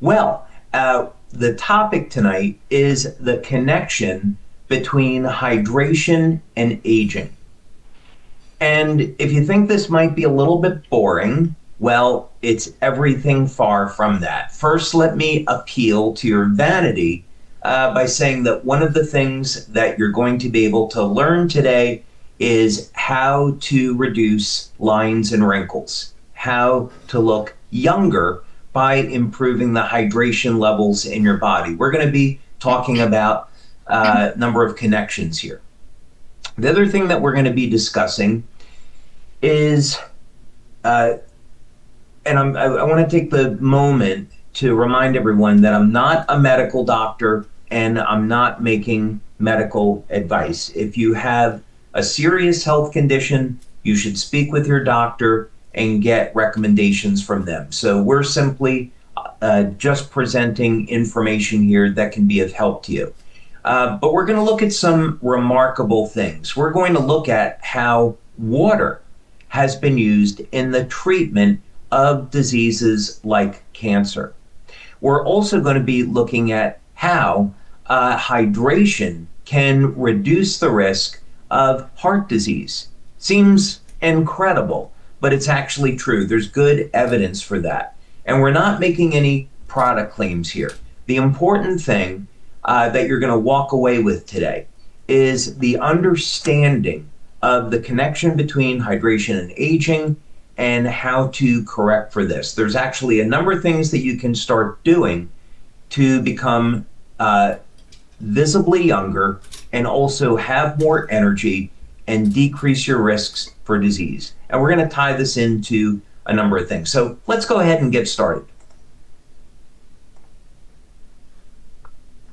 Well, the topic tonight is the connection between hydration and aging. And if you think this might be a little bit boring, well, it's everything far from that. First, let me appeal to your vanity by saying that one of the things that you're going to be able to learn today is how to reduce lines and wrinkles, how to look younger by improving the hydration levels in your body. We're going to be talking about a number of connections here. The other thing that we're going to be discussing is, and I want to take the moment to remind everyone that I'm not a medical doctor and I'm not making medical advice. If you have a serious health condition, you should speak with your doctor and get recommendations from them. So we're simply just presenting information here that can be of help to you. But we're going to look at some remarkable things. We're going to look at how water has been used in the treatment of diseases like cancer. We're also going to be looking at how hydration can reduce the risk of heart disease. Seems incredible, but it's actually true. There's good evidence for that. And we're not making any product claims here. The important thing that you're going to walk away with today is the understanding of the connection between hydration and aging and how to correct for this. There's actually a number of things that you can start doing to become visibly younger and also have more energy and decrease your risks for disease. And we're going to tie this into a number of things. So let's go ahead and get started.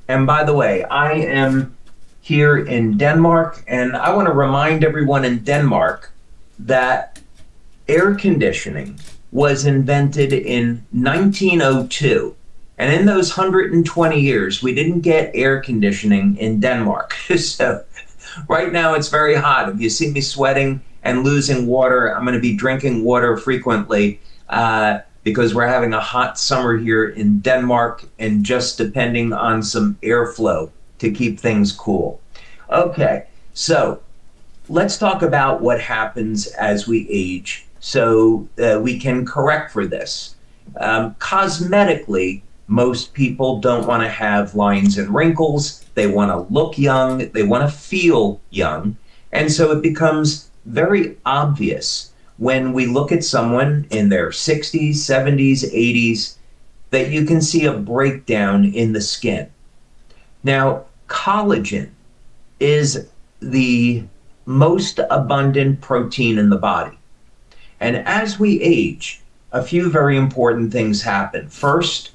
And by the way, I am here in Denmark, and I want to remind everyone in Denmark that air conditioning was invented in 1902. And in those 120 years, we didn't get air conditioning in Denmark. So right now it's very hot. If you see me sweating and losing water, I'm going to be drinking water frequently because we're having a hot summer here in Denmark and just depending on some airflow to keep things cool. Okay, so let's talk about what happens as we age so we can correct for this. Cosmetically, most people don't want to have lines and wrinkles. They want to look young. They want to feel young. And so it becomes very obvious when we look at someone in their 60s, 70s, 80s, that you can see a breakdown in the skin. Now, collagen is the most abundant protein in the body. And as we age, a few very important things happen. First,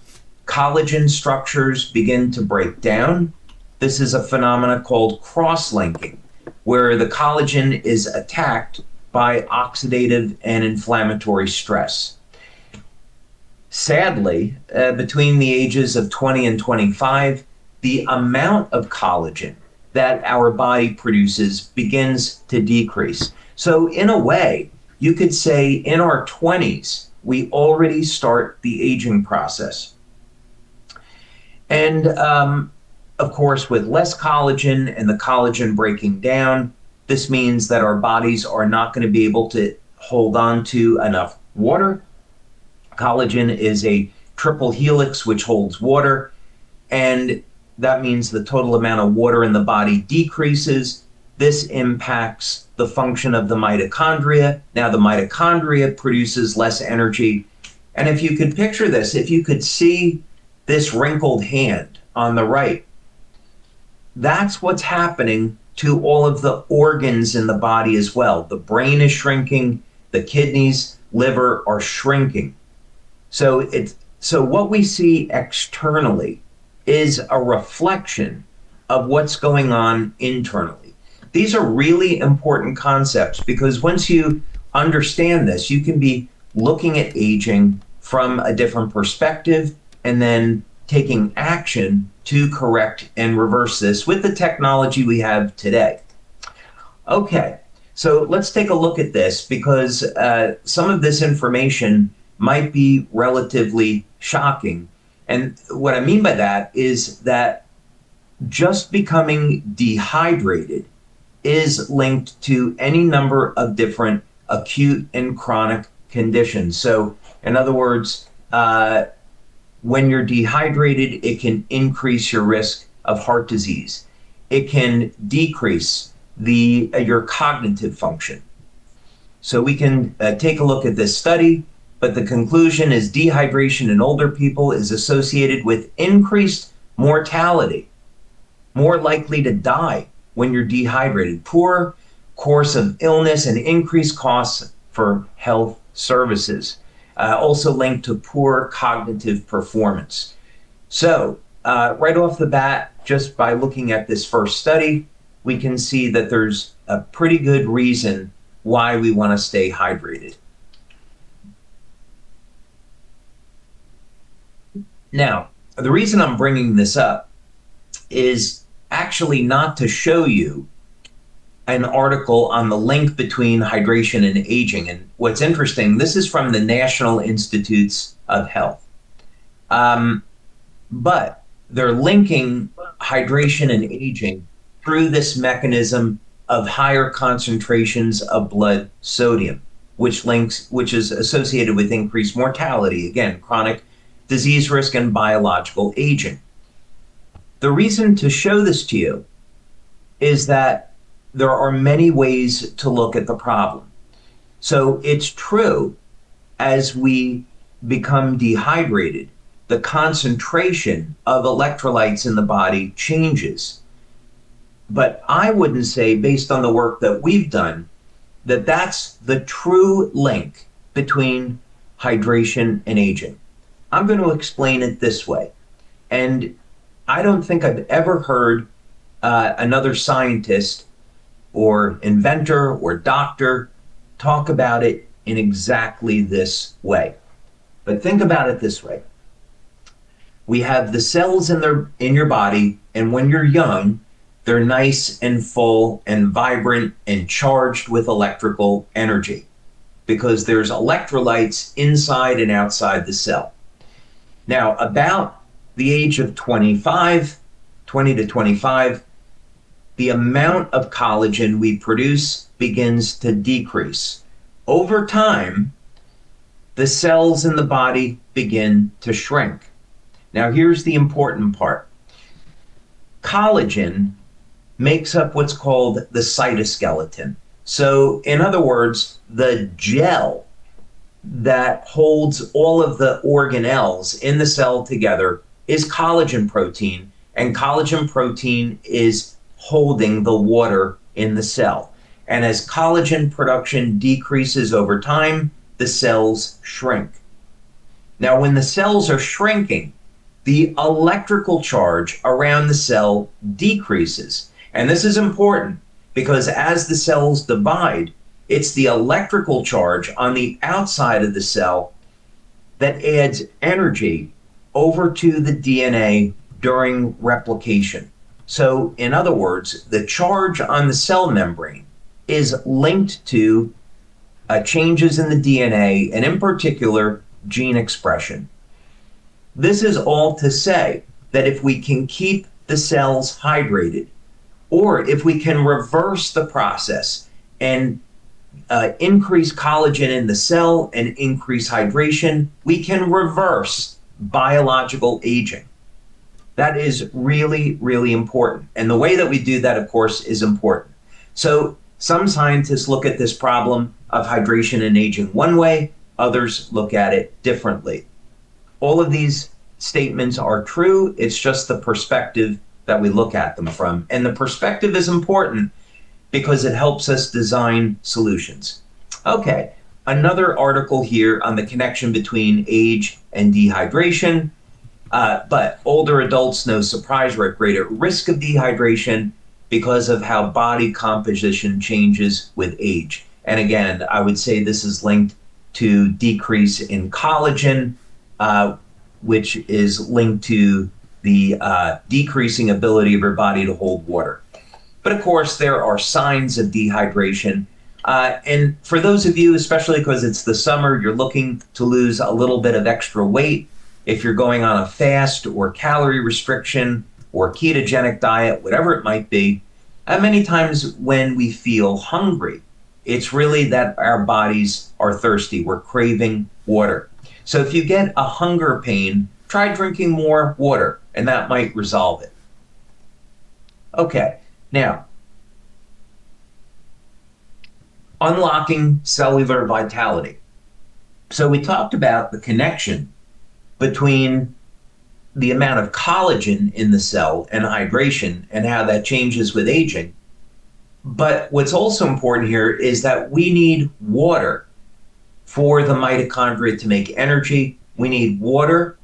collagen structures begin to break down. This is a phenomenon called cross-linking, where the collagen is attacked by oxidative and inflammatory stress. Sadly, between the ages of 20 and 25, the amount of collagen that our body produces begins to decrease. So in a way, you could say in our 20s, we already start the aging process. And of course, with less collagen and the collagen breaking down, this means that our bodies are not going to be able to hold on to enough water. Collagen is a triple helix which holds water, and that means the total amount of water in the body decreases. This impacts the function of the mitochondria. Now the mitochondria produces less energy. And if you could picture this, if you could see this wrinkled hand on the right, that's what's happening to all of the organs in the body as well. The brain is shrinking, the kidneys, liver are shrinking. So what we see externally is a reflection of what's going on internally. These are really important concepts because once you understand this, you can be looking at aging from a different perspective and then taking action to correct and reverse this with the technology we have today. Okay, so let's take a look at this because some of this information might be relatively shocking. And what I mean by that is that just becoming dehydrated is linked to any number of different acute and chronic conditions. So, in other words, when you're dehydrated, it can increase your risk of heart disease. It can decrease your cognitive function. So we can take a look at this study, but the conclusion is dehydration in older people is associated with increased mortality, more likely to die when you're dehydrated, poor course of illness, and increased costs for health services. Also linked to poor cognitive performance. So, right off the bat, just by looking at this first study, we can see that there's a pretty good reason why we want to stay hydrated. Now, the reason I'm bringing this up is actually not to show you an article on the link between hydration and aging. And what's interesting, this is from the National Institutes of Health. But they're linking hydration and aging through this mechanism of higher concentrations of blood sodium, which is associated with increased mortality, again, chronic disease risk and biological aging. The reason to show this to you is that there are many ways to look at the problem. So it's true, as we become dehydrated, the concentration of electrolytes in the body changes. But I wouldn't say, based on the work that we've done, that that's the true link between hydration and aging. I'm going to explain it this way. And I don't think I've ever heard another scientist or inventor or doctor talk about it in exactly this way. But think about it this way. We have the cells in your body, and when you're young, they're nice and full and vibrant and charged with electrical energy because there's electrolytes inside and outside the cell. Now, about the age of 20 to 25, the amount of collagen we produce begins to decrease. Over time, the cells in the body begin to shrink. Now, here's the important part. Collagen makes up what's called the cytoskeleton. So, in other words, the gel that holds all of the organelles in the cell together is collagen protein, and collagen protein is holding the water in the cell. And as collagen production decreases over time, the cells shrink. Now, when the cells are shrinking, the electrical charge around the cell decreases. And this is important because as the cells divide, it's the electrical charge on the outside of the cell that adds energy over to the DNA during replication. So, in other words, the charge on the cell membrane is linked to changes in the DNA, and in particular, gene expression. This is all to say that if we can keep the cells hydrated, or if we can reverse the process and increase collagen in the cell and increase hydration, we can reverse biological aging. That is really, really important. And the way that we do that, of course, is important. So some scientists look at this problem of hydration and aging one way, others look at it differently. All of these statements are true. It's just the perspective that we look at them from. And the perspective is important because it helps us design solutions. Okay, another article here on the connection between age and dehydration. But older adults, no surprise, are at greater risk of dehydration because of how body composition changes with age. And again, I would say this is linked to decrease in collagen, which is linked to the decreasing ability of your body to hold water. But of course, there are signs of dehydration. And for those of you, especially because it's the summer, you're looking to lose a little bit of extra weight, if you're going on a fast or calorie restriction or ketogenic diet, whatever it might be, and many times when we feel hungry, it's really that our bodies are thirsty. We're craving water. So if you get a hunger pain, try drinking more water, and that might resolve it. Okay, now, unlocking cellular vitality. So we talked about the connection between the amount of collagen in the cell and hydration and how that changes with aging. But what's also important here is that we need water for the mitochondria to make energy. We need water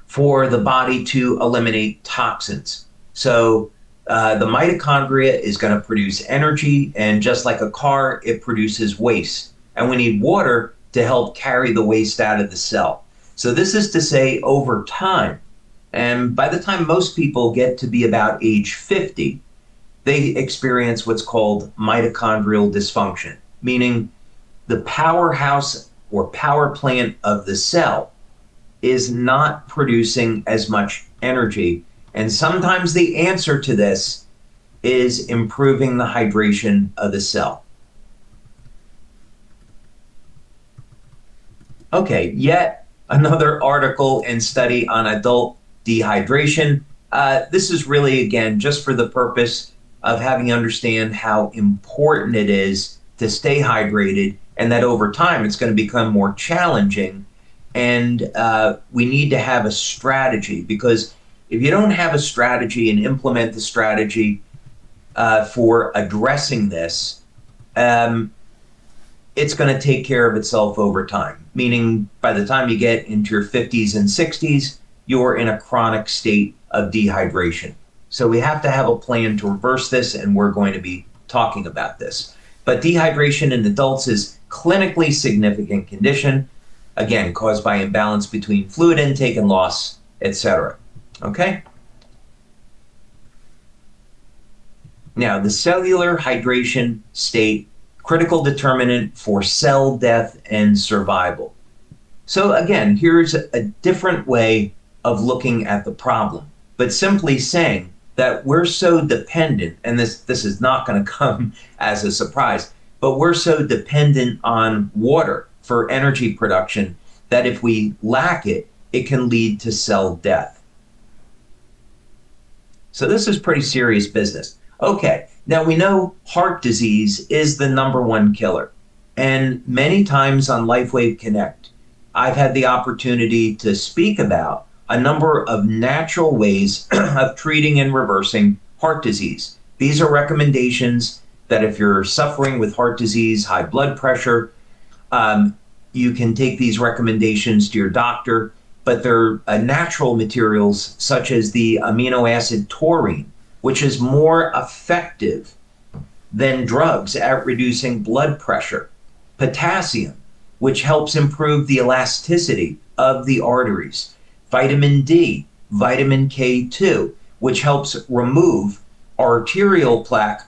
for the body to eliminate toxins. So the mitochondria is going to produce energy, and just like a car, it produces waste. And we need water to help carry the waste out of the cell. So this is to say, over time, and by the time most people get to be about age 50, they experience what's called mitochondrial dysfunction, meaning the powerhouse or power plant of the cell is not producing as much energy. And sometimes the answer to this is improving the hydration of the cell. Okay, yet another article and study on adult dehydration. This is really, again, just for the purpose of having you understand how important it is to stay hydrated, and that over time it's going to become more challenging. And we need to have a strategy, because if you don't have a strategy and implement the strategy for addressing this, it's going to take care of itself over time, meaning by the time you get into your 50s and 60s, you're in a chronic state of dehydration. So we have to have a plan to reverse this, and we're going to be talking about this. But dehydration in adults is clinically significant condition, again, caused by imbalance between fluid intake and loss, etc. Okay? Now, the cellular hydration state, critical determinant for cell death and survival. So again, here's a different way of looking at the problem, but simply saying that we're so dependent, and this is not going to come as a surprise, but we're so dependent on water for energy production that if we lack it, it can lead to cell death. So this is pretty serious business. Okay, now we know heart disease is the #1 killer. And many times on LifeWave Connect, I've had the opportunity to speak about a number of natural ways of treating and reversing heart disease. These are recommendations that if you're suffering with heart disease, high blood pressure, you can take these recommendations to your doctor, but they're natural materials such as the amino acid taurine, which is more effective than drugs at reducing blood pressure. Potassium, which helps improve the elasticity of the arteries. Vitamin D, vitamin K2, which helps remove arterial plaque,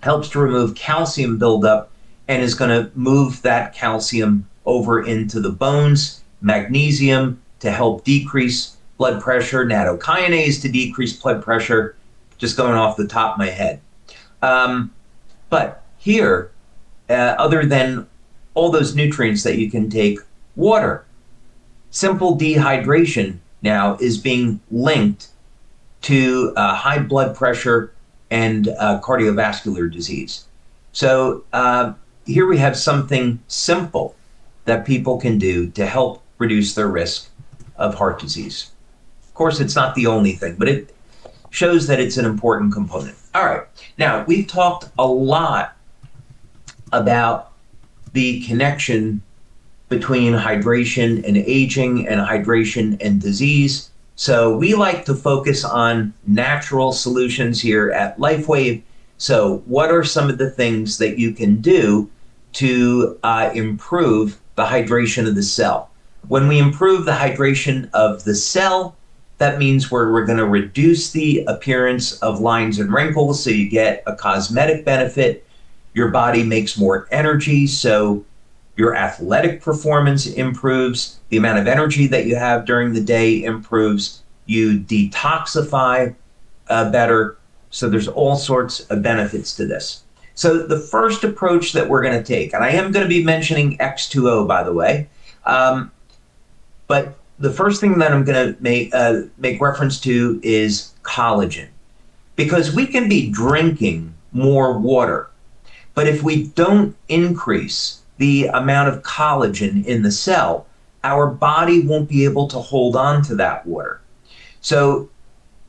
helps to remove calcium buildup, and is going to move that calcium over into the bones. Magnesium to help decrease blood pressure. Nattokinase to decrease blood pressure. Just going off the top of my head. But here, other than all those nutrients that you can take, water. Simple dehydration now is being linked to high blood pressure and cardiovascular disease. So here we have something simple that people can do to help reduce their risk of heart disease. Of course, it's not the only thing, but it shows that it's an important component. All right, now we've talked a lot about the connection between hydration and aging and hydration and disease. So we like to focus on natural solutions here at LifeWave. So what are some of the things that you can do to improve the hydration of the cell? When we improve the hydration of the cell, that means we're going to reduce the appearance of lines and wrinkles, so you get a cosmetic benefit. Your body makes more energy, so your athletic performance improves, the amount of energy that you have during the day improves, you detoxify better. So there's all sorts of benefits to this. So the first approach that we're going to take, and I am going to be mentioning X2O, by the way, but the first thing that I'm going to make reference to is collagen, because we can be drinking more water, but if we don't increase the amount of collagen in the cell, our body won't be able to hold on to that water. So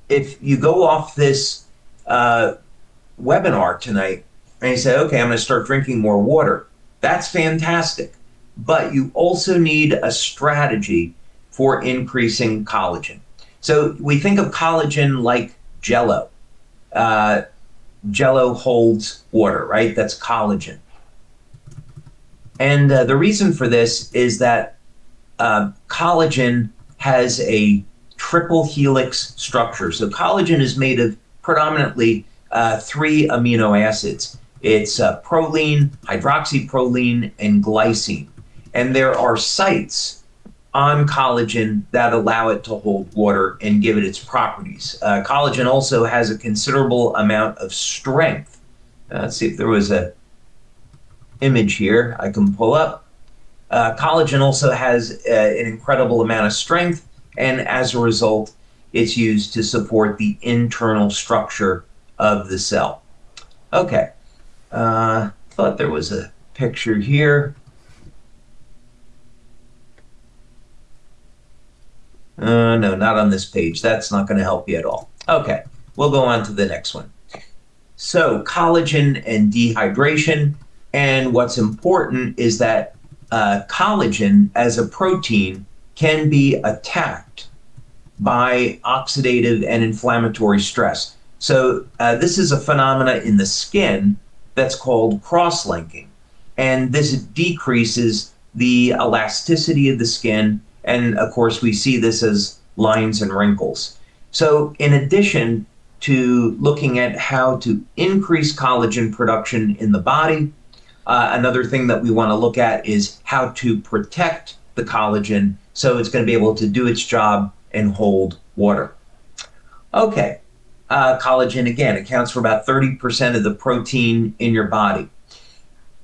if you go off this webinar tonight and you say, okay, I'm going to start drinking more water, that's fantastic. But you also need a strategy for increasing collagen. So we think of collagen like Jello. Jello holds water, right? That's collagen. And the reason for this is that collagen has a triple helix structure. So collagen is made of predominantly 3 amino acids. It's proline, hydroxyproline, and glycine. And there are sites on collagen that allow it to hold water and give it its properties. Collagen also has a considerable amount of strength. Let's see if there was an image here I can pull up. Collagen also has an incredible amount of strength, and as a result, it's used to support the internal structure of the cell. Okay, thought there was a picture here. No, not on this page. That's not going to help you at all. Okay, we'll go on to the next one. So collagen and dehydration, and what's important is that collagen as a protein can be attacked by oxidative and inflammatory stress. So this is a phenomena in the skin that's called cross-linking, and this decreases the elasticity of the skin, and of course we see this as lines and wrinkles. So in addition to looking at how to increase collagen production in the body, another thing that we want to look at is how to protect the collagen so it's going to be able to do its job and hold water. Okay, collagen again accounts for about 30% of the protein in your body.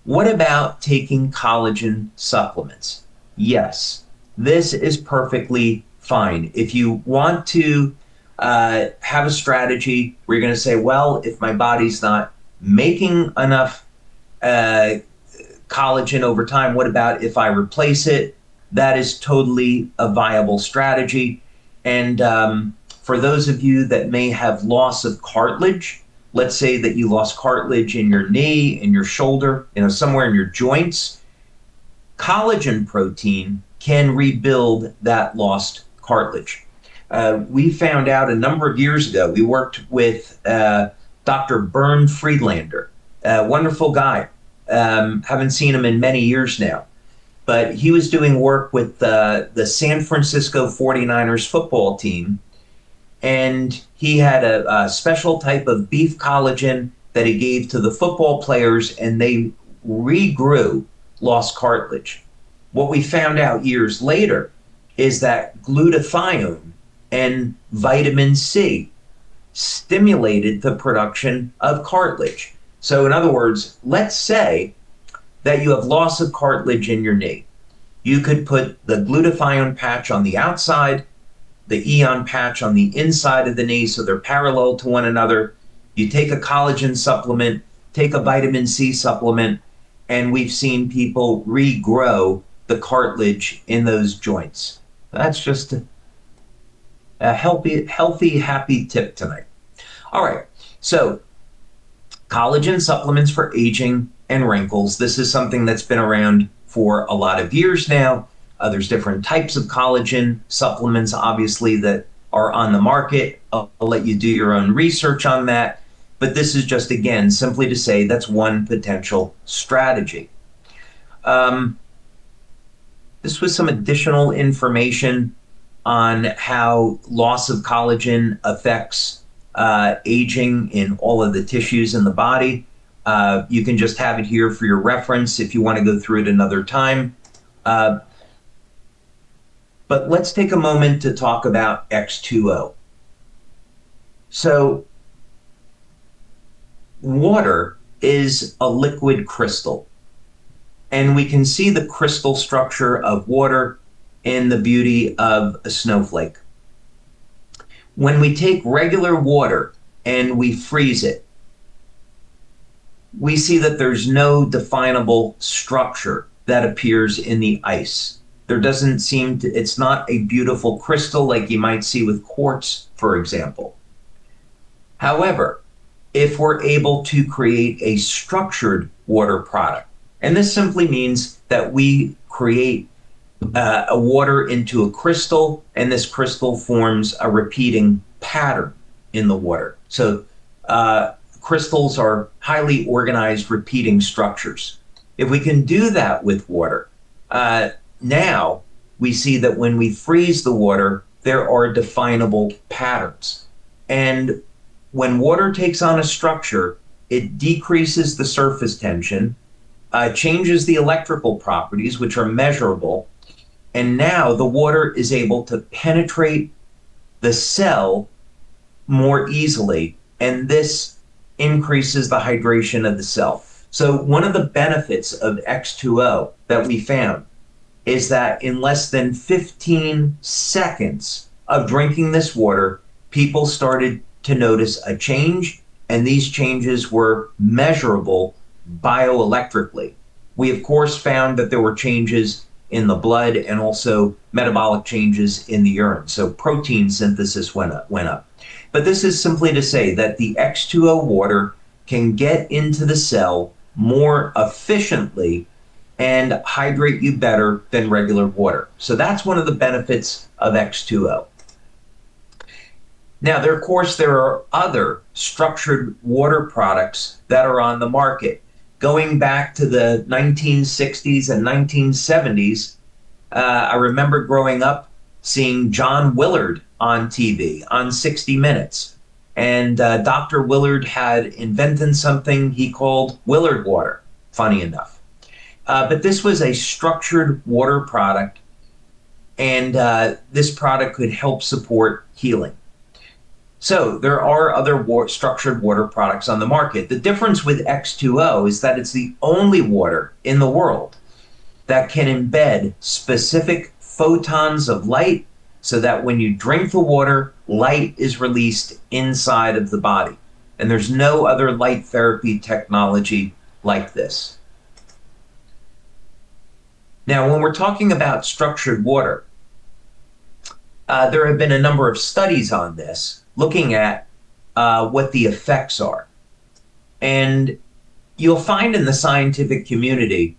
What about taking collagen supplements? Yes, this is perfectly fine. If you want to have a strategy where you're going to say, well, if my body's not making enough collagen over time, what about if I replace it? That is totally a viable strategy. And for those of you that may have loss of cartilage, let's say that you lost cartilage in your knee, in your shoulder, somewhere in your joints, collagen protein can rebuild that lost cartilage. We found out a number of years ago, we worked with Dr. Bernd Friedlander, a wonderful guy. Haven't seen him in many years now, but he was doing work with the San Francisco 49ers football team, and he had a special type of beef collagen that he gave to the football players, and they regrew lost cartilage. What we found out years later is that glutathione and vitamin C stimulated the production of cartilage. So in other words, let's say that you have loss of cartilage in your knee. You could put the glutathione patch on the outside, the Eon patch on the inside of the knee, so they're parallel to one another. You take a collagen supplement, take a vitamin C supplement, and we've seen people regrow the cartilage in those joints. That's just a healthy, happy tip tonight. All right, so collagen supplements for aging and wrinkles. This is something that's been around for a lot of years now. There's different types of collagen supplements, obviously, that are on the market. I'll let you do your own research on that. But this is just, again, simply to say that's one potential strategy. This was some additional information on how loss of collagen affects aging in all of the tissues in the body. You can just have it here for your reference if you want to go through it another time. But let's take a moment to talk about X2O. So water is a liquid crystal, and we can see the crystal structure of water in the beauty of a snowflake. When we take regular water and we freeze it, we see that there's no definable structure that appears in the ice. There doesn't seem to, it's not a beautiful crystal like you might see with quartz, for example. However, if we're able to create a structured water product, and this simply means that we create a water into a crystal, and this crystal forms a repeating pattern in the water. So crystals are highly organized repeating structures. If we can do that with water, now we see that when we freeze the water, there are definable patterns. And when water takes on a structure, it decreases the surface tension, changes the electrical properties, which are measurable, and now the water is able to penetrate the cell more easily, and this increases the hydration of the cell. So one of the benefits of X2O that we found is that in less than 15 seconds of drinking this water, people started to notice a change, and these changes were measurable bioelectrically. We, of course, found that there were changes in the blood and also metabolic changes in the urine. So protein synthesis went up. But this is simply to say that the X2O water can get into the cell more efficiently and hydrate you better than regular water. So that's one of the benefits of X2O. Now, of course, there are other structured water products that are on the market. Going back to the 1960s and 1970s, I remember growing up seeing John Willard on TV on 60 Minutes. And Dr. Willard had invented something he called Willard water, funny enough. But this was a structured water product, and this product could help support healing. So there are other structured water products on the market. The difference with X2O is that it's the only water in the world that can embed specific photons of light so that when you drink the water, light is released inside of the body. And there's no other light therapy technology like this. Now, when we're talking about structured water, there have been a number of studies on this looking at what the effects are. And you'll find in the scientific community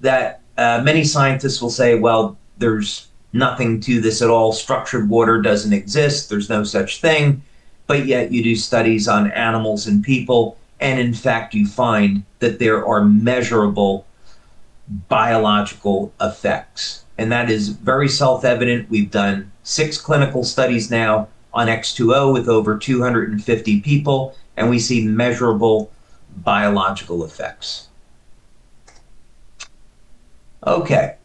that many scientists will say, well, there's nothing to this at all. Structured water doesn't exist. There's no such thing. But yet you do studies on animals and people. And in fact, you find that there are measurable biological effects. And that is very self-evident. We've done 6 clinical studies now on X2O with over 250 people, and we see measurable biological effects. Okay,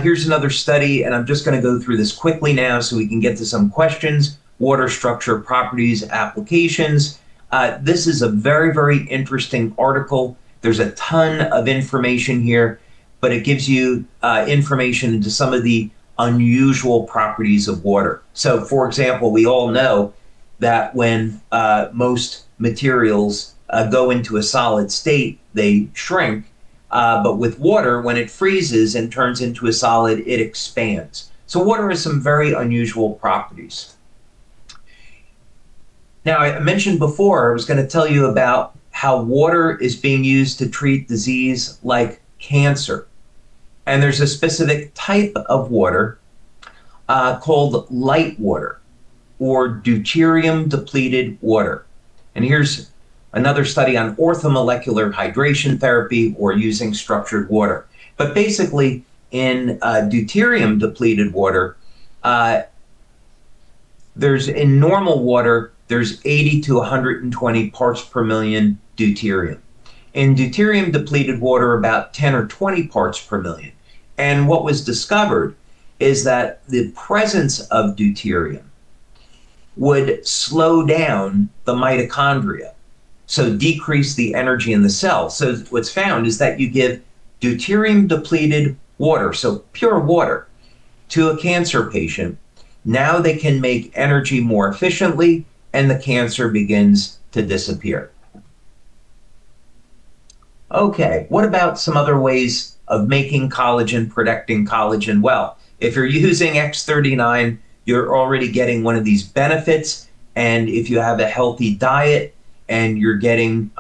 here's another study, and I'm just going to go through this quickly now so we can get to some questions. Water structure properties applications. This is a very, very interesting article. There's a ton of information here, but it gives you information into some of the unusual properties of water. So, for example, we all know that when most materials go into a solid state, they shrink. But with water, when it freezes and turns into a solid, it expands. So water has some very unusual properties. Now, I mentioned before, I was going to tell you about how water is being used to treat disease like cancer. And there's a specific type of water called light water or deuterium depleted water. And here's another study on orthomolecular hydration therapy or using structured water. But basically, in deuterium depleted water, in normal water, there's 80 to 120 parts per million deuterium. In deuterium depleted water, about 10 or 20 parts per million. And what was discovered is that the presence of deuterium would slow down the mitochondria, so decrease the energy in the cell. So what's found is that you give deuterium depleted water, so pure water, to a cancer patient. Now they can make energy more efficiently and the cancer begins to disappear. Okay, what about some other ways of making collagen, protecting collagen? Well, if you're using X39, you're already getting one of these benefits. And if you have a healthy diet and you're getting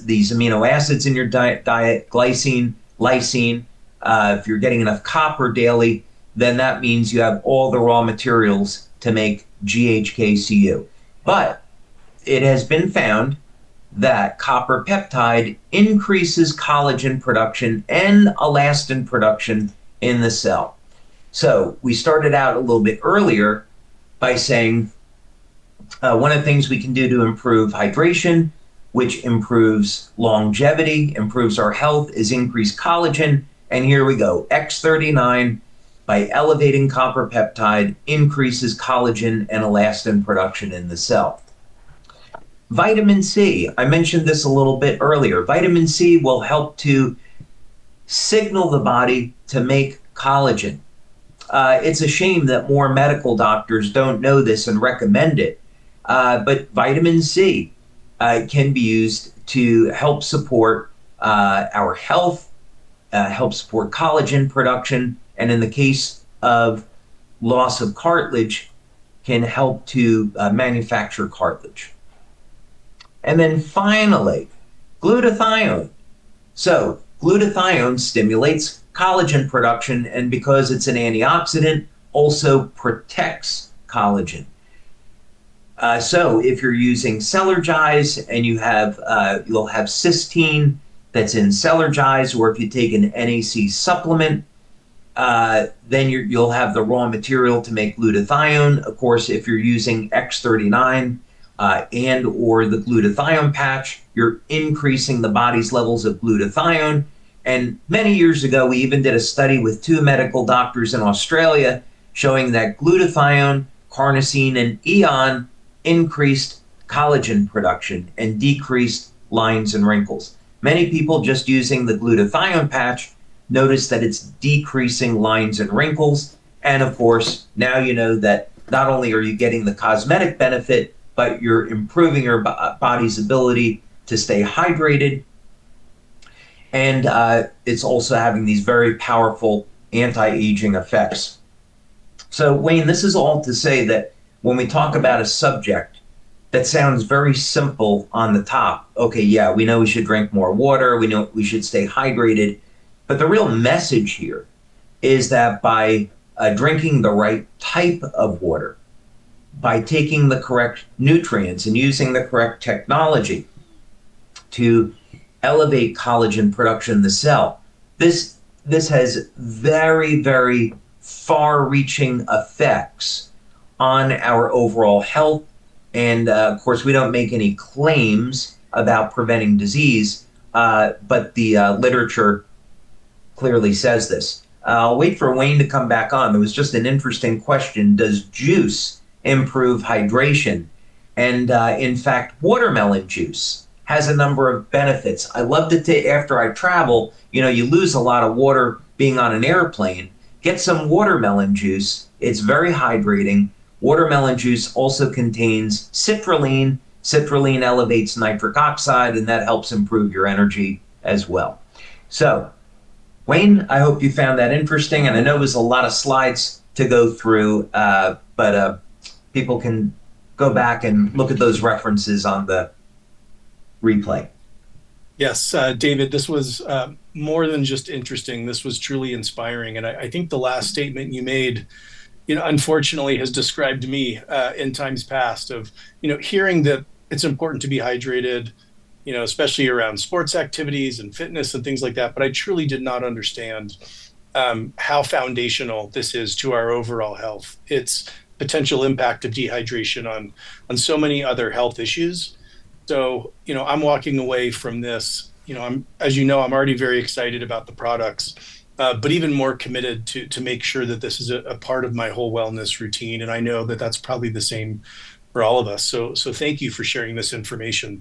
these amino acids in your diet, glycine, lysine, if you're getting enough copper daily, then that means you have all the raw materials to make GHKCU. But it has been found that copper peptide increases collagen production and elastin production in the cell. So we started out a little bit earlier by saying one of the things we can do to improve hydration, which improves longevity, improves our health, is increase collagen. And here we go, X39, by elevating copper peptide, increases collagen and elastin production in the cell. Vitamin C, I mentioned this a little bit earlier. Vitamin C will help to signal the body to make collagen. It's a shame that more medical doctors don't know this and recommend it. But vitamin C can be used to help support our health, help support collagen production, and in the case of loss of cartilage, can help to manufacture cartilage. And then finally, glutathione. So glutathione stimulates collagen production, and because it's an antioxidant, also protects collagen. So if you're using Cellergize and you have, you'll have cysteine that's in Cellergize, or if you take an NAC supplement, then you'll have the raw material to make glutathione. Of course, if you're using X39 and or the glutathione patch, you're increasing the body's levels of glutathione. And many years ago, we even did a study with 2 medical doctors in Australia showing that glutathione, carnosine, and eon increased collagen production and decreased lines and wrinkles. Many people just using the glutathione patch notice that it's decreasing lines and wrinkles. And of course, now you know that not only are you getting the cosmetic benefit, but you're improving your body's ability to stay hydrated. And it's also having these very powerful anti-aging effects. So Wayne, this is all to say that when we talk about a subject that sounds very simple on the top, okay, yeah, we know we should drink more water, we know we should stay hydrated, but the real message here is that by drinking the right type of water, by taking the correct nutrients and using the correct technology to elevate collagen production in the cell, this has very, very far-reaching effects on our overall health. And of course, we don't make any claims about preventing disease, but the literature clearly says this. I'll wait for Wayne to come back on. There was just an interesting question. Does juice improve hydration? And in fact, watermelon juice has a number of benefits. I love to take, after I travel, you know, you lose a lot of water being on an airplane. Get some watermelon juice. It's very hydrating. Watermelon juice also contains citrulline. Citrulline elevates nitric oxide, and that helps improve your energy as well. So, Wayne, I hope you found that interesting, and I know it was a lot of slides to go through, but people can go back and look at those references on the replay. Yes, David, this was more than just interesting. This was truly inspiring. And I think the last statement you made, you know, unfortunately has described me in times past of, you know, hearing that it's important to be hydrated, you know, especially around sports activities and fitness and things like that. But I truly did not understand how foundational this is to our overall health. Its potential impact of dehydration on so many other health issues. So, I'm walking away from this. As you know, I'm already very excited about the products, but even more committed to make sure that this is a part of my whole wellness routine. And I know that that's probably the same for all of us. So thank you for sharing this information.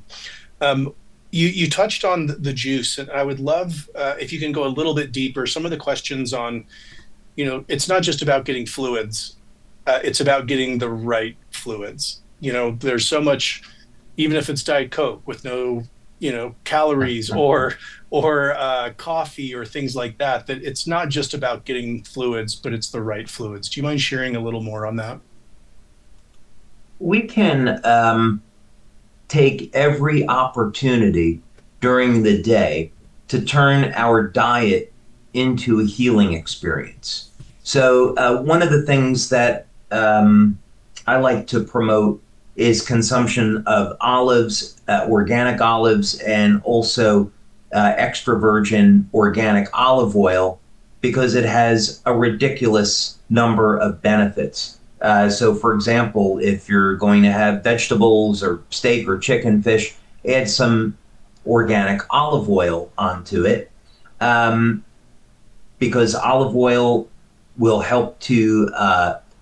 Um, you touched on the juice, and I would love if you can go a little bit deeper. Some of the questions on, it's not just about getting fluids, it's about getting the right fluids. There's so much, even if it's Diet Coke with no, calories or coffee or things like that, that it's not just about getting fluids, but it's the right fluids. Do you mind sharing a little more on that? We can take every opportunity during the day to turn our diet into a healing experience. So, one of the things that I like to promote is consumption of olives, organic olives, and also extra virgin organic olive oil because it has a ridiculous number of benefits. So, for example, if you're going to have vegetables or steak or chicken, fish, add some organic olive oil onto it um, because olive oil will help to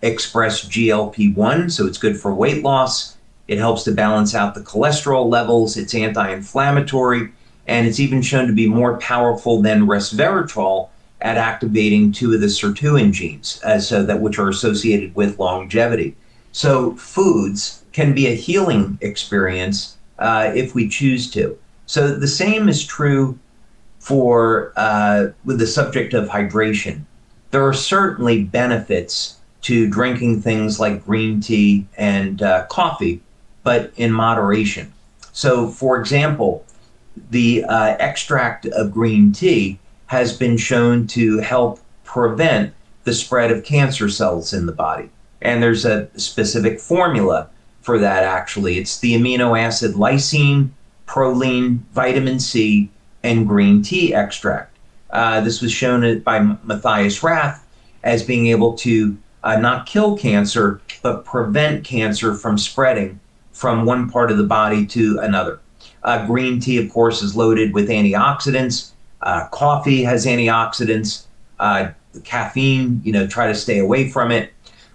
express GLP-1, so it's good for weight loss. It helps to balance out the cholesterol levels. It's anti-inflammatory, and it's even shown to be more powerful than resveratrol at activating two of the sirtuin genes, so that which are associated with longevity. So foods can be a healing experience if we choose to. So the same is true for with the subject of hydration. There are certainly benefits to drinking things like green tea and coffee, but in moderation. So, for example, the extract of green tea has been shown to help prevent the spread of cancer cells in the body. And there's a specific formula for that, actually. It's the amino acid lysine, proline, vitamin C, and green tea extract. This was shown by Matthias Rath as being able to not kill cancer, but prevent cancer from spreading from one part of the body to another. Green tea, of course, is loaded with antioxidants. Coffee has antioxidants. Caffeine, try to stay away from it.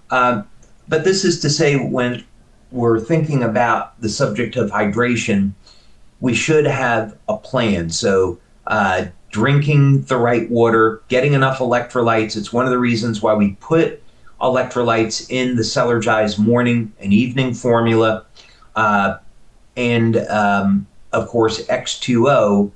But this is to say, when we're thinking about the subject of hydration, we should have a plan. So, drinking the right water, getting enough electrolytes. It's one of the reasons why we put electrolytes in the Cellulargize morning and evening formula. And of course, X2O,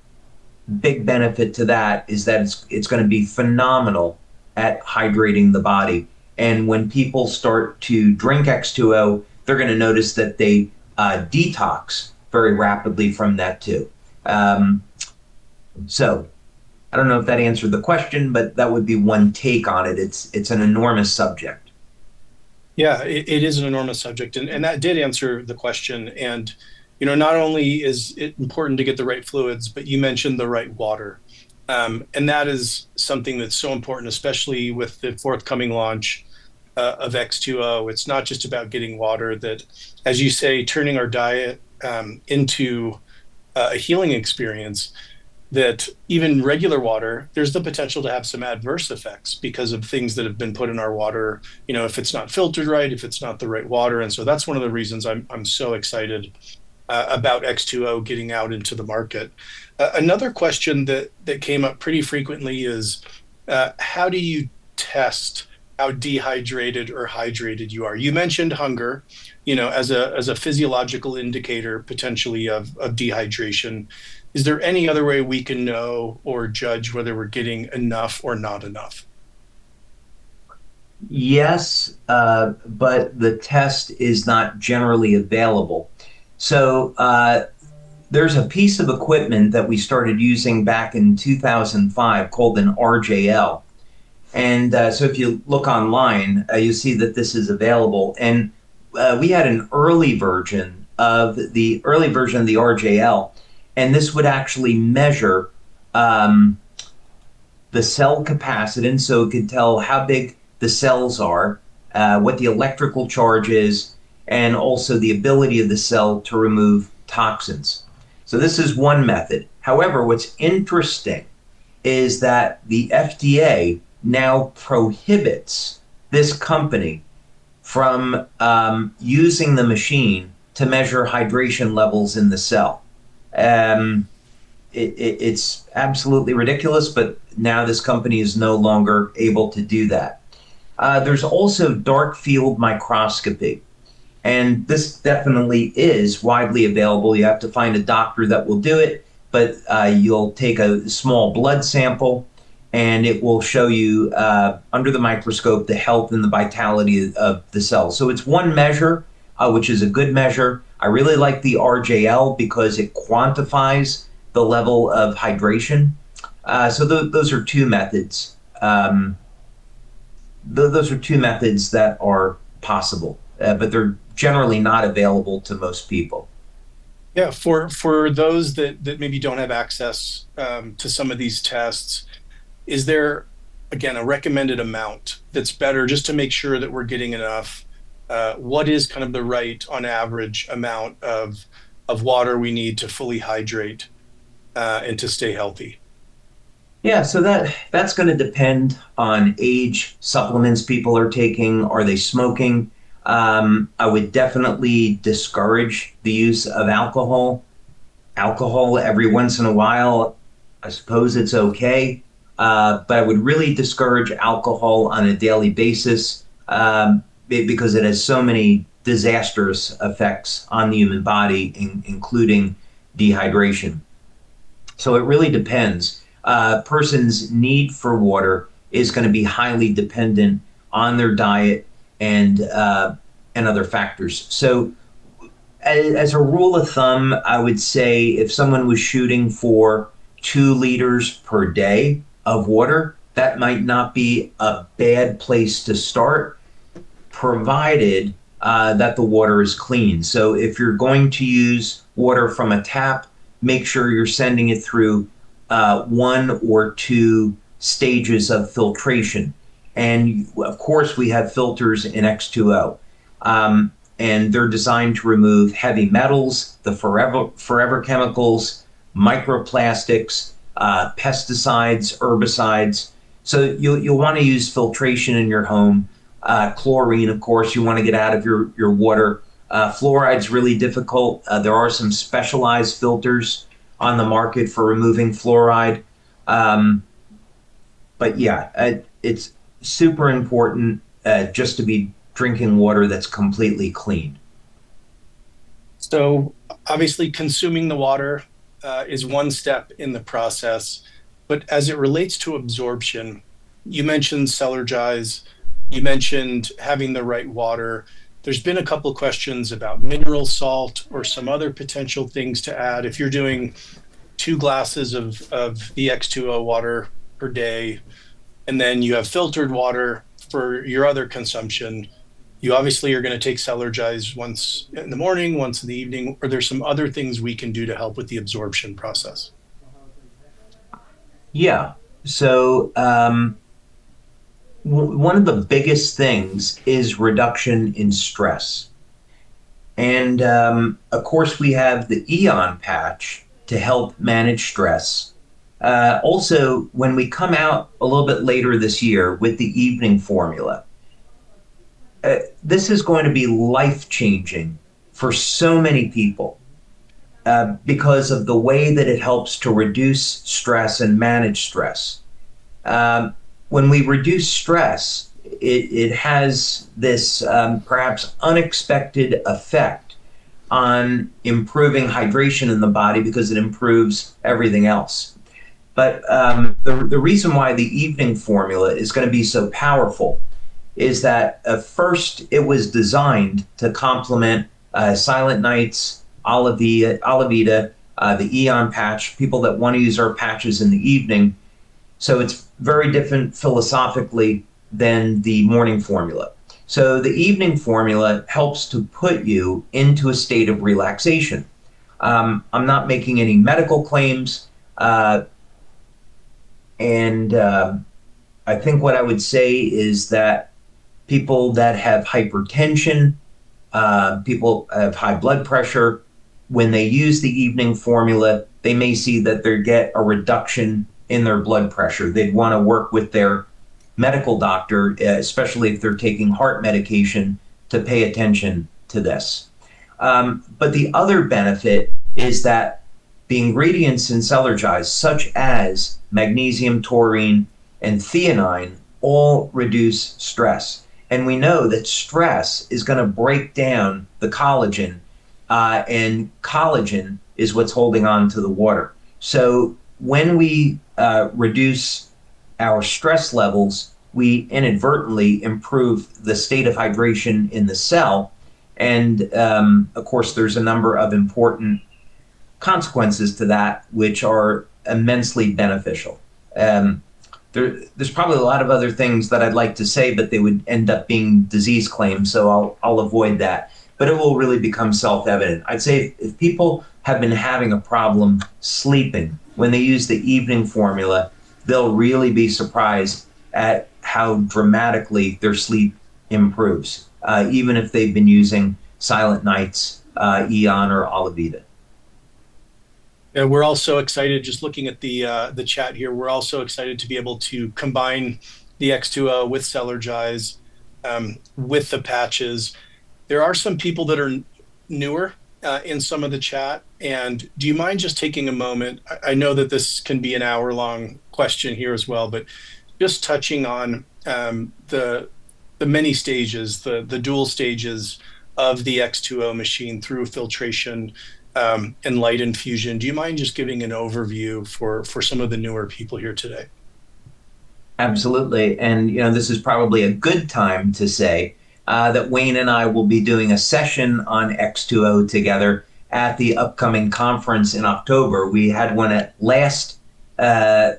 big benefit to that is that it's going to be phenomenal at hydrating the body. And when people start to drink X2O, they're going to notice that they detox very rapidly from that too. So I don't know if that answered the question, but that would be one take on it. It's an enormous subject. Yeah, it is an enormous subject, and that did answer the question. And not only is it important to get the right fluids, but you mentioned the right water, and that is something that's so important, especially with the forthcoming launch of X2O. It's not just about getting water; that, as you say, turning our diet into a healing experience. That even regular water, there's the potential to have some adverse effects because of things that have been put in our water, if it's not filtered right, if it's not the right water. And so that's one of the reasons I'm so excited about X2O getting out into the market. Another question that came up pretty frequently is how do you test how dehydrated or hydrated you are? You mentioned hunger, as a physiological indicator potentially of dehydration. Is there any other way we can know or judge whether we're getting enough or not enough? Yes, but the test is not generally available. So there's a piece of equipment that we started using back in 2005 called an RJL. And so if you look online, you see that this is available. And we had an early version of the RJL, and this would actually measure the cell capacitance, so it could tell how big the cells are, what the electrical charge is, and also the ability of the cell to remove toxins. So this is one method. However, what's interesting is that the FDA now prohibits this company from using the machine to measure hydration levels in the cell. Um, it's absolutely ridiculous, but now this company is no longer able to do that. There's also dark field microscopy. And this definitely is widely available. You have to find a doctor that will do it, but you'll take a small blood sample and it will show you under the microscope the health and the vitality of the cells. So it's one measure, which is a good measure. I really like the RJL because it quantifies the level of hydration. So those are two methods. Those are two methods that are possible, but they're generally not available to most people. Yeah, for those that maybe don't have access to some of these tests, is there again a recommended amount that's better just to make sure that we're getting enough? What is kind of the right, on average, amount of water we need to fully hydrate and to stay healthy? Yeah, so that's going to depend on age, supplements people are taking, are they smoking? I would definitely discourage the use of alcohol. Alcohol every once in a while, I suppose it's okay, but I would really discourage alcohol on a daily basis because it has so many disastrous effects on the human body, including dehydration. So it really depends. A person's need for water is going to be highly dependent on their diet and other factors. So, as a rule of thumb, I would say if someone was shooting for 2 liters per day of water, that might not be a bad place to start, provided that the water is clean. So if you're going to use water from a tap, make sure you're sending it through 1 or 2 stages of filtration. And of course, we have filters in X2O. And they're designed to remove heavy metals, the forever chemicals, microplastics, pesticides, herbicides. So you'll want to use filtration in your home. Chlorine, of course, you want to get out of your water. Fluoride's really difficult. There are some specialized filters on the market for removing fluoride. But yeah, it's super important just to be drinking water that's completely clean. So obviously, consuming the water is one step in the process, but as it relates to absorption, you mentioned cellular, you mentioned having the right water. There's been a couple of questions about mineral salt or some other potential things to add. If you're doing 2 glasses of the X2O water per day, and then you have filtered water for your other consumption, you obviously are going to take cellular once in the morning, once in the evening, or there's some other things we can do to help with the absorption process. Yeah. So one of the biggest things is reduction in stress. And of course, we have the Eon patch to help manage stress. Also, when we come out a little bit later this year with the evening formula, this is going to be life changing for so many people because of the way that it helps to reduce stress and manage stress. When we reduce stress, it has this perhaps unexpected effect on improving hydration in the body because it improves everything else. But the reason why the evening formula is going to be so powerful is that first it was designed to complement Silent Nights, Olivita, the Eon patch, people that want to use our patches in the evening. So it's very different philosophically than the morning formula. So the evening formula helps to put you into a state of relaxation. I'm not making any medical claims. And I think what I would say is that people that have hypertension, people have high blood pressure, when they use the evening formula, they may see that they get a reduction in their blood pressure. They'd want to work with their medical doctor, especially if they're taking heart medication, to pay attention to this. But the other benefit is that the ingredients in Celergize, such as magnesium, taurine, and theanine, all reduce stress. And we know that stress is going to break down the collagen, and collagen is what's holding on to the water. So when we reduce our stress levels, we inadvertently improve the state of hydration in the cell. And of course, there's a number of important consequences to that, which are immensely beneficial. There's probably a lot of other things that I'd like to say, but they would end up being disease claims, so I'll avoid that. But it will really become self-evident. I'd say if people have been having a problem sleeping, when they use the evening formula, they'll really be surprised at how dramatically their sleep improves, even if they've been using Silent Nights, Eon, or Olivita. And we're also excited, just looking at the chat here, we're also excited to be able to combine the X2O with Celergize, with the patches. There are some people that are newer in some of the chat. And do you mind just taking a moment? I know that this can be an hour-long question here as well, but just touching on the many stages, the dual stages of the X2O machine through filtration, and light infusion. Do you mind just giving an overview for some of the newer people here today? Absolutely. And, this is probably a good time to say that Wayne and I will be doing a session on X2O together at the upcoming conference in October. We had one at last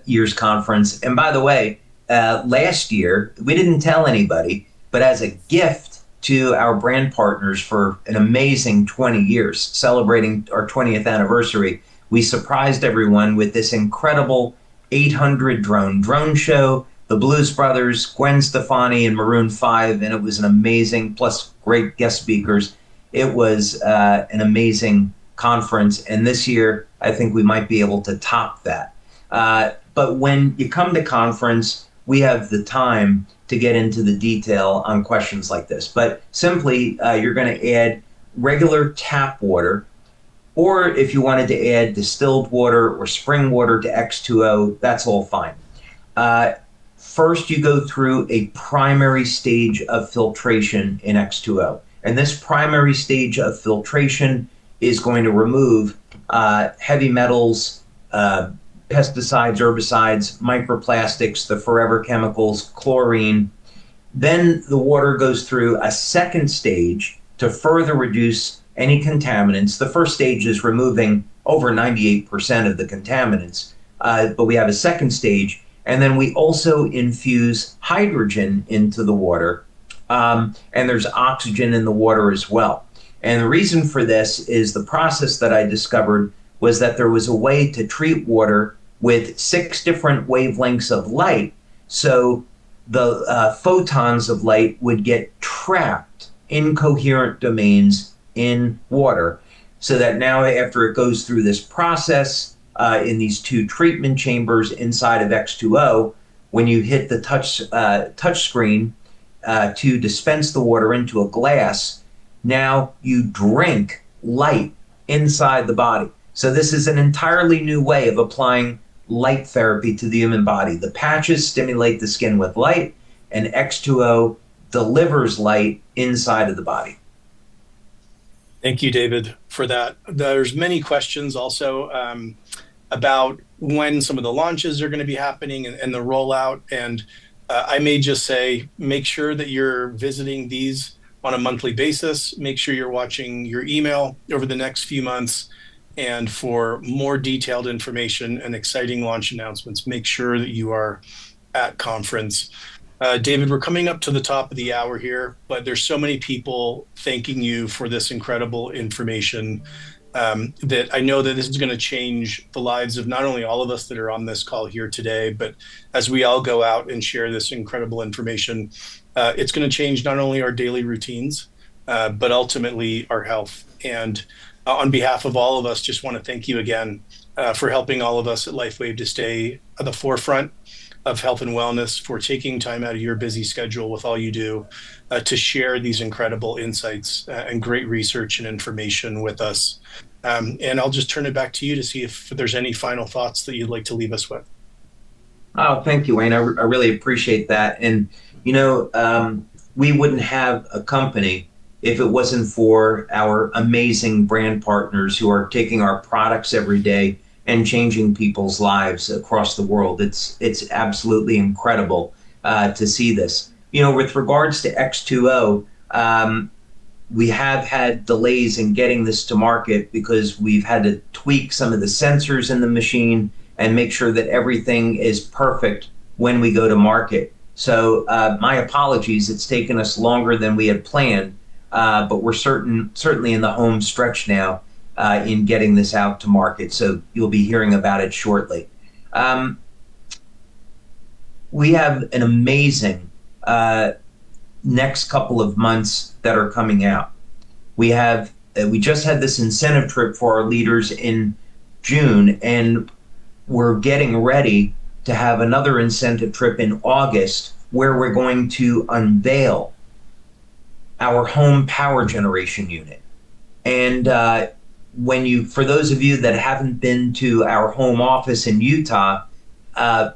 year's conference. And by the way, last year, we didn't tell anybody, but as a gift to our brand partners for an amazing 20 years, celebrating our 20th anniversary, we surprised everyone with this incredible 800 drone show, the Blues Brothers, Gwen Stefani, and Maroon 5, and it was an amazing, plus great guest speakers. It was an amazing conference, and this year, I think we might be able to top that. But when you come to conference, we have the time to get into the detail on questions like this. But simply, you're going to add regular tap water, or if you wanted to add distilled water or spring water to X2O, that's all fine. First, you go through a primary stage of filtration in X2O. And this primary stage of filtration is going to remove heavy metals, pesticides, herbicides, microplastics, the forever chemicals, chlorine. Then the water goes through a second stage to further reduce any contaminants. The first stage is removing over 98% of the contaminants, but we have a second stage. And then we also infuse hydrogen into the water, and there's oxygen in the water as well. And the reason for this is the process that I discovered was that there was a way to treat water with 6 different wavelengths of light, so the photons of light would get trapped in coherent domains in water, so that now after it goes through this process in these 2 treatment chambers inside of X2O, when you hit the touch screen to dispense the water into a glass, now you drink light inside the body. So this is an entirely new way of applying light therapy to the human body. The patches stimulate the skin with light, and X2O delivers light inside of the body. Thank you, David, for that. There's many questions also about when some of the launches are going to be happening and the rollout. And I may just say, make sure that you're visiting these on a monthly basis. Make sure you're watching your email over the next few months. And for more detailed information and exciting launch announcements, make sure that you are at conference. David, we're coming up to the top of the hour here, but there's so many people thanking you for this incredible information that I know that this is going to change the lives of not only all of us that are on this call here today, but as we all go out and share this incredible information, it's going to change not only our daily routines, but ultimately our health. And On behalf of all of us, just want to thank you again for helping all of us at LifeWave to stay at the forefront of health and wellness, for taking time out of your busy schedule with all you do to share these incredible insights and great research and information with us. And I'll just turn it back to you to see if there's any final thoughts that you'd like to leave us with. Oh, thank you, Wayne. I really appreciate that. And, we wouldn't have a company if it wasn't for our amazing brand partners who are taking our products every day and changing people's lives across the world. It's absolutely incredible to see this. With regards to X2O, we have had delays in getting this to market because we've had to tweak some of the sensors in the machine and make sure that everything is perfect when we go to market. So my apologies, it's taken us longer than we had planned, but we're certainly in the home stretch now in getting this out to market. So you'll be hearing about it shortly. We have an amazing next couple of months that are coming out. We just had this incentive trip for our leaders in June, and we're getting ready to have another incentive trip in August where we're going to unveil our home power generation unit. And for those of you that haven't been to our home office in Utah,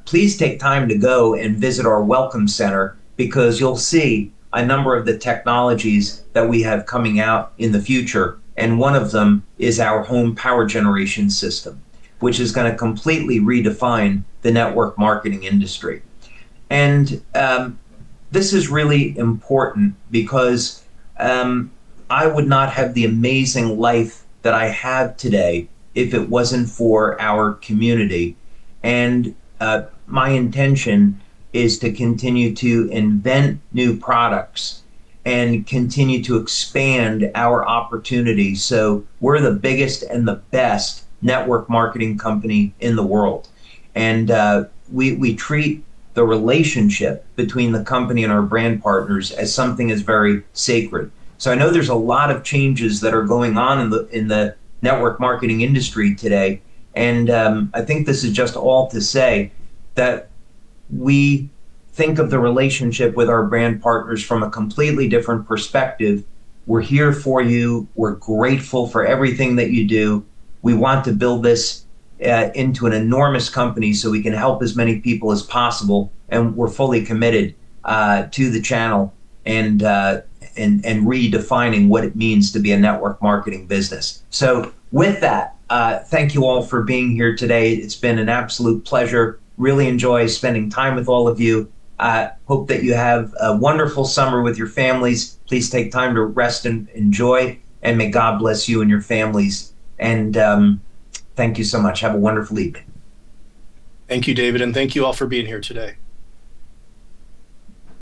please take time to go and visit our welcome center, because you'll see a number of the technologies that we have coming out in the future. And one of them is our home power generation system, which is going to completely redefine the network marketing industry. And this is really important because I would not have the amazing life that I have today if it wasn't for our community. And my intention is to continue to invent new products and continue to expand our opportunities. So we're the biggest and the best network marketing company in the world. And we treat the relationship between the company and our brand partners as something as very sacred. So I know there's a lot of changes that are going on in the network marketing industry today. And I think this is just all to say that we think of the relationship with our brand partners from a completely different perspective. We're here for you. We're grateful for everything that you do. We want to build this into an enormous company so we can help as many people as possible. And we're fully committed to the channel and redefining what it means to be a network marketing business. So with that, thank you all for being here today. It's been an absolute pleasure. Really enjoy spending time with all of you. Hope that you have a wonderful summer with your families. Please take time to rest and enjoy, and may God bless you and your families. And thank you so much. Have a wonderful evening. Thank you, David, and thank you all for being here today.